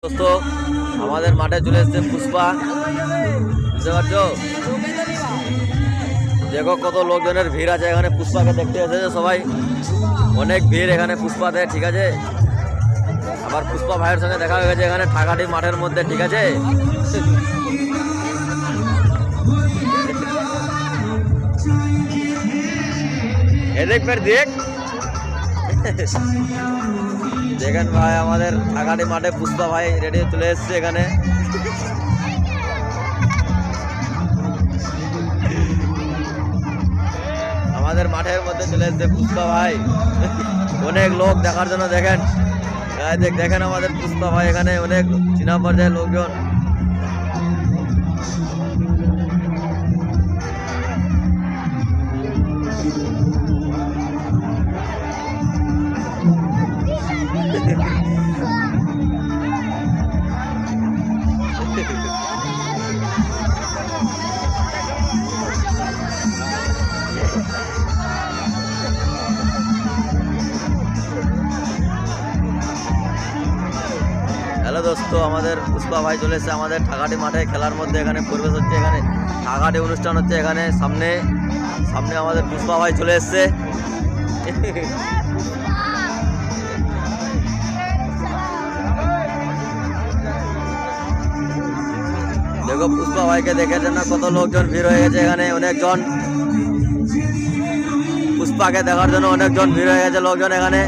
দোস্ত আমাদের মাঠে চলে এসছে পুষ্পা, বুঝতে পারছো? দেখো কত লোকজনের ভিড় আছে এখানে, পুষ্পাকে দেখতে এসেছে সবাই, অনেক ভিড় এখানে পুষ্পাতে, ঠিক আছে। আবার পুষ্পা ভাইয়ের সঙ্গে দেখা হয়ে গেছে এখানে ঠাকাটি মাঠের মধ্যে, ঠিক আছে। দেখ দেখেন ভাই, আমাদের ঠাকাটি মাঠে পুষ্পা ভাই রেডি চলে এসছে এখানে। আমাদের মাঠের মধ্যে চলে এসছে পুষ্পা ভাই, অনেক লোক দেখার জন্য। দেখেন দেখেন আমাদের পুষ্পা ভাই এখানে, অনেক চীনা পর্যায়ের লোকজন। হ্যালো দোস্ত, আমাদের পুষ্পা ভাই চলে এসেছে আমাদের ঠাকাটি মাঠে খেলার মধ্যে। এখানে পরিবেশ হচ্ছে, এখানে ঠাকাটি অনুষ্ঠান হচ্ছে এখানে সামনে সামনে আমাদের পুষ্পা ভাই চলে এসছে। দেখো পুষ্পা ভাইকে দেখে জন্য কত লোকজন ভিড় হয়ে গেছে এখানে, অনেকজন পুষ্পাকে দেখার জন্য অনেকজন ভিড় হয়ে গেছে লোকজন এখানে।